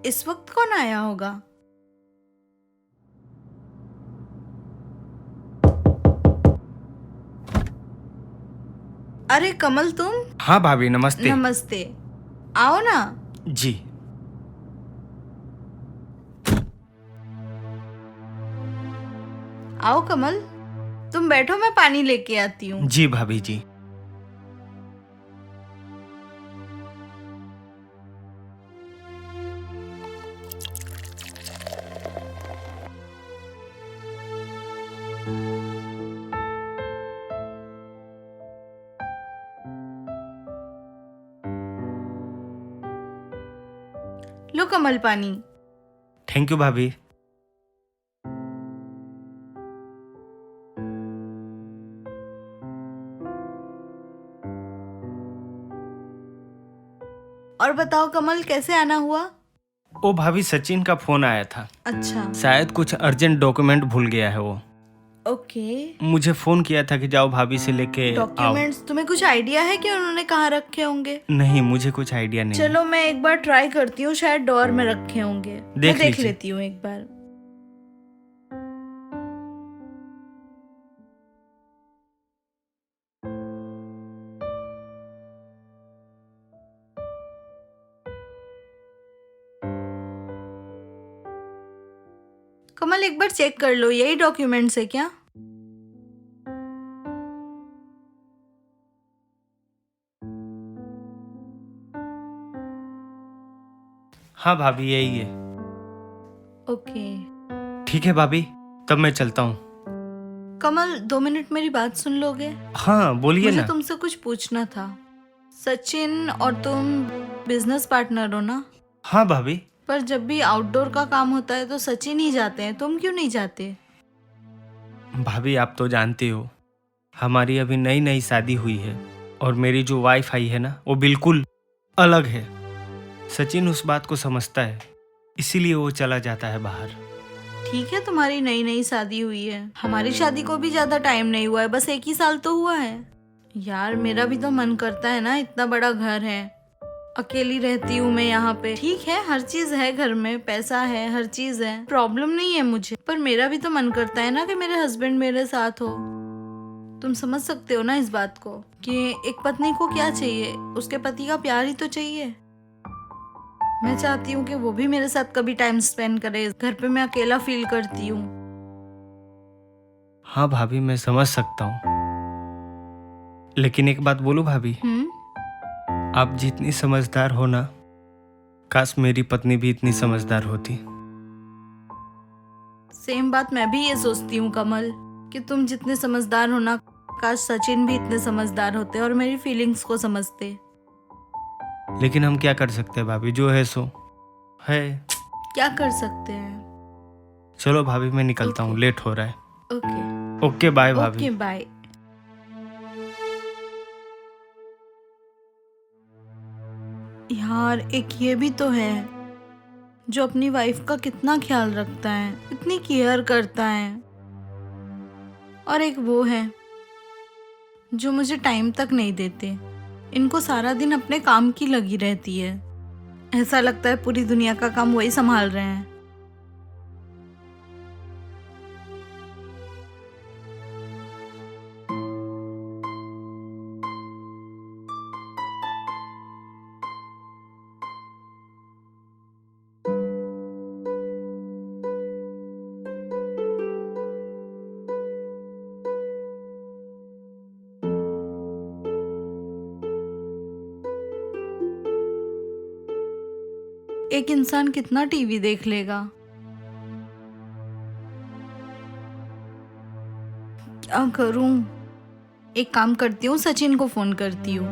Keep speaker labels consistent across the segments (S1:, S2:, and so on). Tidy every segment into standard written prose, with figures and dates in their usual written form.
S1: इस वक्त कौन आया होगा? अरे कमल, तुम?
S2: हाँ भाभी, नमस्ते।
S1: नमस्ते। आओ ना।
S2: जी।
S1: आओ कमल, तुम बैठो, मैं पानी लेके आती हूँ।
S2: जी भाभी जी।
S1: लो कमल, पानी।
S2: थैंक यू भाभी।
S1: और बताओ कमल, कैसे आना हुआ?
S2: ओ भाभी, सचिन का फोन आया था।
S1: अच्छा।
S2: शायद कुछ अर्जेंट डॉक्यूमेंट भूल गया है वो।
S1: ओके।
S2: मुझे फोन किया था कि जाओ भाभी से लेके आओ।
S1: डॉक्यूमेंट्स, तुम्हें कुछ आइडिया है कि उन्होंने कहाँ रखे होंगे?
S2: नहीं, मुझे कुछ आइडिया नहीं।
S1: चलो मैं एक बार ट्राई करती हूँ, शायद डोर में रखे होंगे। मैं देख
S2: लीजिए।
S1: लेती हूँ एक बार। कमल, एक बार चेक कर लो, यही डॉक्यूमेंट्स है क्या?
S2: हाँ भाभी, यही है।
S1: ओके।
S2: ठीक है भाभी, तब मैं चलता हूँ।
S1: कमल, 2 मिनट मेरी बात सुन लोगे?
S2: हाँ बोलिए
S1: मुझे
S2: ना।
S1: तुमसे कुछ पूछना था। सचिन और तुम बिजनेस पार्टनर हो ना?
S2: हाँ भाभी।
S1: पर जब भी आउटडोर का काम होता है तो सचिन ही जाते हैं, तुम क्यों नहीं जाते?
S2: भाभी, आप तो जानते हो, हमारी अभी नई नई शादी हुई है और मेरी जो वाइफ आई है ना, वो बिल्कुल अलग है। सचिन उस बात को समझता है, इसीलिए वो चला जाता है बाहर।
S1: ठीक है, तुम्हारी नई नई शादी हुई है, हमारी शादी को भी ज्यादा टाइम नहीं हुआ है, बस 1 ही साल तो हुआ है। यार, मेरा भी तो मन करता है ना, इतना बड़ा घर है, अकेली रहती हूँ मैं यहाँ पे। ठीक है, हर चीज है घर में, पैसा है, हर चीज है, प्रॉब्लम नहीं है मुझे, पर मेरा भी तो मन करता है ना कि मेरे हस्बैंड मेरे साथ हो। तुम समझ सकते हो ना इस बात को कि एक पत्नी को क्या चाहिए, उसके पति का प्यार ही तो चाहिए। मैं चाहती हूँ कि वो भी मेरे साथ कभी टाइम स्पेंड करे, घर पे मैं अकेला फील करती हूँ।
S2: हाँ भाभी, मैं समझ सकता हूँ, लेकिन एक बात बोलूं भाभी, आप जितनी समझदार हो ना, काश मेरी पत्नी भी इतनी समझदार होती।
S1: सेम बात मैं भी ये सोचती हूँ कमल, कि तुम जितने समझदार हो ना, काश सचिन भी इतने समझदार होते और मेरी फीलिंग्स को समझते।
S2: लेकिन हम क्या कर सकते हैं भाभी, जो है सो है।
S1: क्या कर सकते हैं?
S2: चलो भाभी, मैं निकलता हूँ,
S1: ओके।
S2: लेट हो रहा है।
S1: ओके।
S2: ओके बाय भाभी।
S1: Okay bye. यार, एक ये भी तो है जो अपनी वाइफ का कितना ख्याल रखता है, इतनी केयर करता है, और एक वो है जो मुझे टाइम तक नहीं देते। इनको सारा दिन अपने काम की लगी रहती है, ऐसा लगता है पूरी दुनिया का काम वही संभाल रहे हैं। एक इंसान कितना टीवी देख लेगा? क्या करूं? एक काम करती हूँ, सचिन को फोन करती हूँ।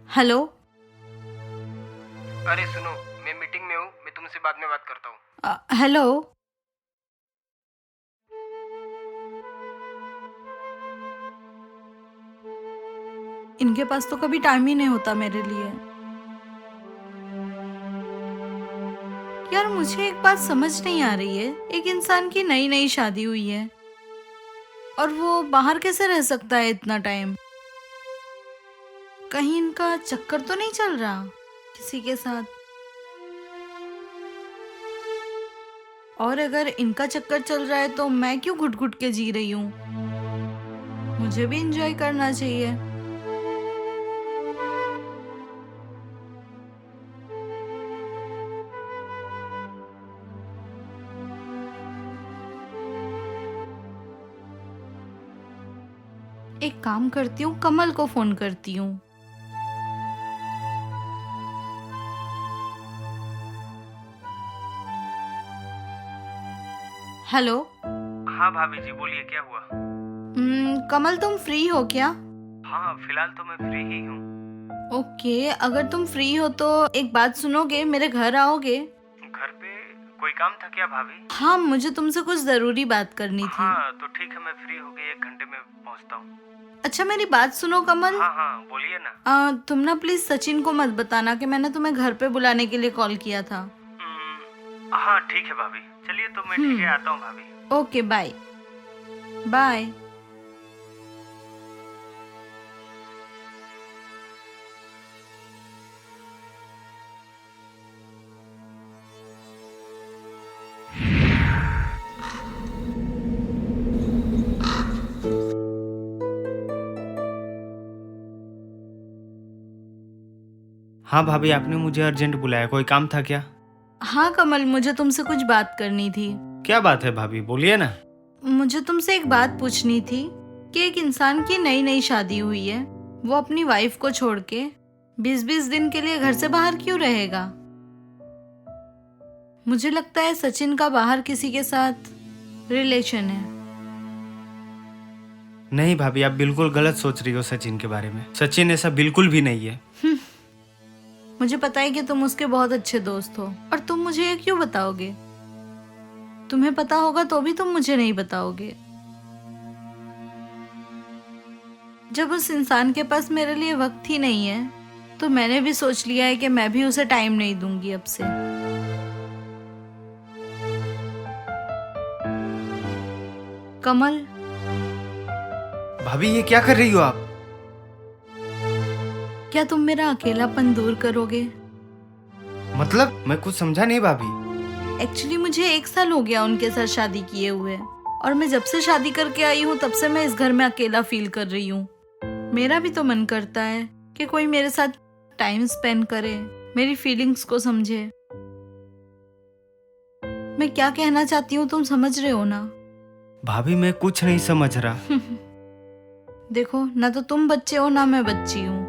S1: हेलो।
S2: अरे सुनो, मैं मीटिंग में हूँ, मैं तुमसे बाद में बात करता हूँ।
S1: हेलो। इनके पास तो कभी टाइम ही नहीं होता मेरे लिए। यार, मुझे एक बात समझ नहीं आ रही है, एक इंसान की नई नई शादी हुई है और वो बाहर कैसे रह सकता है इतना टाइम? कहीं इनका चक्कर तो नहीं चल रहा किसी के साथ? और अगर इनका चक्कर चल रहा है तो मैं क्यों घुट घुट के जी रही हूँ? मुझे भी एंजॉय करना चाहिए। एक काम करती हूँ, कमल को फोन करती हूँ। हेलो।
S2: हाँ भाभी जी बोलिए, क्या हुआ?
S1: कमल, तुम फ्री हो क्या?
S2: हाँ फिलहाल तो मैं फ्री ही हूँ।
S1: ओके, अगर तुम फ्री हो तो एक बात सुनोगे, मेरे घर आओगे?
S2: घर पे कोई काम था क्या भाभी?
S1: हाँ, मुझे तुमसे कुछ जरूरी बात करनी थी।
S2: हाँ तो ठीक है, मैं फ्री हो गई, 1 घंटे में पहुँचता हूँ।
S1: अच्छा, मेरी बात सुनो कमल।
S2: हाँ हाँ बोलिए ना।
S1: तुम ना प्लीज सचिन को मत बताना कि मैंने तुम्हें घर पे बुलाने के लिए कॉल किया था।
S2: हाँ ठीक है भाभी, चलिए तो मैं ठीक है आता हूँ भाभी।
S1: Okay, bye bye.
S2: हाँ भाभी, आपने मुझे अर्जेंट बुलाया, कोई काम था क्या?
S1: हाँ कमल, मुझे तुमसे कुछ बात करनी थी।
S2: क्या बात है भाभी, बोलिए ना।
S1: मुझे तुमसे एक बात पूछनी थी कि एक इंसान की नई नई शादी हुई है, वो अपनी वाइफ को छोड़ के 20-20 दिन के लिए घर से बाहर क्यों रहेगा? मुझे लगता है सचिन का बाहर किसी के साथ रिलेशन है।
S2: नहीं भाभी, आप बिल्कुल गलत सोच रही हो सचिन के बारे में। सचिन ऐसा बिल्कुल भी नहीं है।
S1: मुझे पता है कि तुम उसके बहुत अच्छे दोस्त हो, और तुम मुझे ये क्यों बताओगे? तुम्हें पता होगा तो भी तुम मुझे नहीं बताओगे। जब उस इंसान के पास मेरे लिए वक्त ही नहीं है, तो मैंने भी सोच लिया है कि मैं भी उसे टाइम नहीं दूंगी अब से। कमल।
S2: भाभी ये क्या कर रही हो आप?
S1: क्या तुम मेरा अकेलापन दूर करोगे?
S2: मतलब मैं कुछ समझा नहीं भाभी।
S1: एक्चुअली मुझे 1 साल हो गया उनके साथ शादी किए हुए, और मैं जब से शादी करके आई हूँ तब से मैं इस घर में अकेला फील कर रही हूँ। मेरा भी तो मन करता है कि कोई मेरे साथ टाइम स्पेंड करे, मेरी फीलिंग्स को समझे। मैं क्या कहना चाहती हूँ तुम समझ रहे हो ना?
S2: भाभी मैं कुछ नहीं समझ रहा।
S1: देखो, ना तो तुम बच्चे हो ना मैं बच्ची हूँ।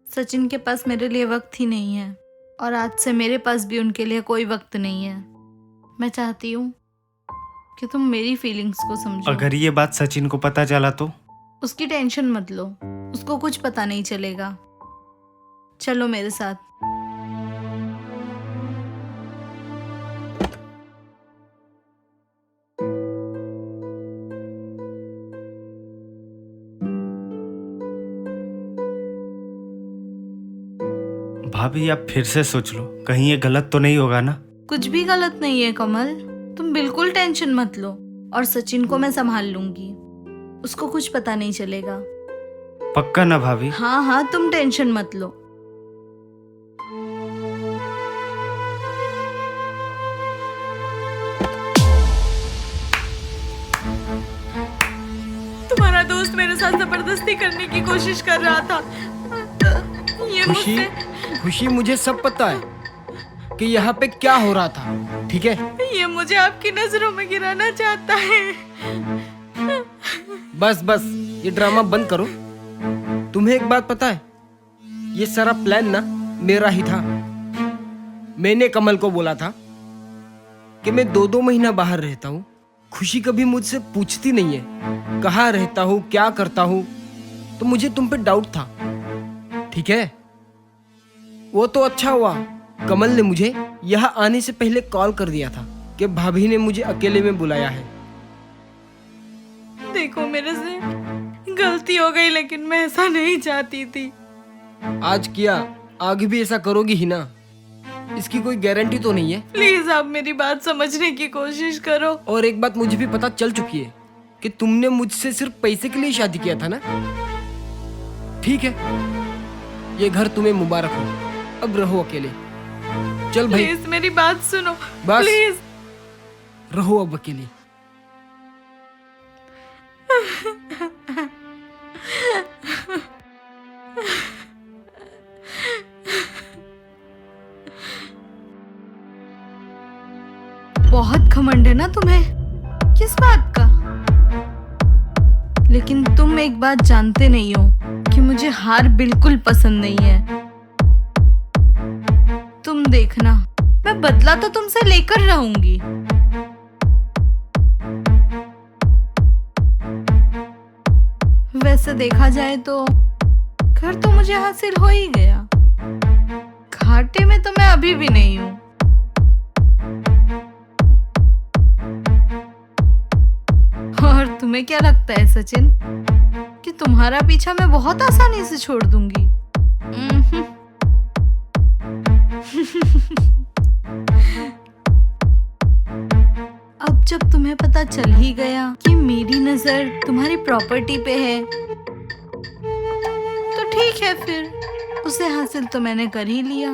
S1: सचिन के पास मेरे लिए वक्त ही नहीं है, और आज से मेरे पास भी उनके लिए कोई वक्त नहीं है। मैं चाहती हूँ कि तुम मेरी फीलिंग्स को समझो।
S2: अगर ये बात सचिन को पता चला तो?
S1: उसकी टेंशन मत लो, उसको कुछ पता नहीं चलेगा। चलो मेरे साथ।
S2: भाभी आप फिर से सोच लो, कहीं ये गलत तो नहीं होगा ना?
S1: कुछ भी गलत नहीं है कमल, तुम बिल्कुल टेंशन मत लो, और सचिन को मैं संभाल लूंगी, उसको कुछ पता नहीं चलेगा।
S2: पक्का ना भाभी?
S1: हाँ हाँ, तुम टेंशन मत लो। तुम्हारा दोस्त मेरे साथ जबरदस्ती करने की कोशिश कर रहा था। ये
S3: खुशी मुझे सब पता है कि यहाँ पे क्या हो रहा था, ठीक है?
S1: ये मुझे आपकी नजरों में गिराना चाहता है।
S3: बस बस ये ड्रामा बंद करो। तुम्हें एक बात पता है, ये सारा प्लान ना मेरा ही था। मैंने कमल को बोला था कि मैं 2-2 महीना बाहर रहता हूँ। खुशी कभी मुझसे पूछती नहीं है कहाँ रहता हूँ, क्या करता हूँ, तो मुझे तुम पे डाउट था, ठीक है? वो तो अच्छा हुआ कमल ने मुझे यहाँ आने से पहले कॉल कर दिया था कि भाभी ने मुझे अकेले में बुलाया है।
S1: देखो, मेरे से गलती हो गई, लेकिन मैं ऐसा नहीं चाहती थी।
S3: आज किया, आगे भी ऐसा करोगी ही ना? इसकी कोई गारंटी तो नहीं है।
S1: प्लीज आप मेरी बात समझने की कोशिश करो।
S3: और एक बात मुझे भी पता चल चुकी है कि तुमने मुझसे सिर्फ पैसे के लिए शादी किया था ना? ठीक है, ये घर तुम्हें मुबारक हो। अब रहो अकेले। चल भाई,
S1: प्लीज मेरी बात सुनो,
S3: बस।
S1: प्लीज।
S3: रहो अब अकेले।
S1: बहुत घमंड है ना तुम्हें, किस बात का? लेकिन तुम एक बात जानते नहीं हो कि मुझे हार बिल्कुल पसंद नहीं है। तुम देखना, मैं बदला तो तुमसे लेकर रहूंगी। वैसे देखा जाए तो घर तो मुझे हासिल हो ही गया, घाटे में तो मैं अभी भी नहीं हूं। और तुम्हें क्या लगता है सचिन कि तुम्हारा पीछा मैं बहुत आसानी से छोड़ दूंगी? अब जब तुम्हें पता चल ही गया कि मेरी नजर तुम्हारी प्रॉपर्टी पे है, तो ठीक है, फिर उसे हासिल तो मैंने कर ही लिया।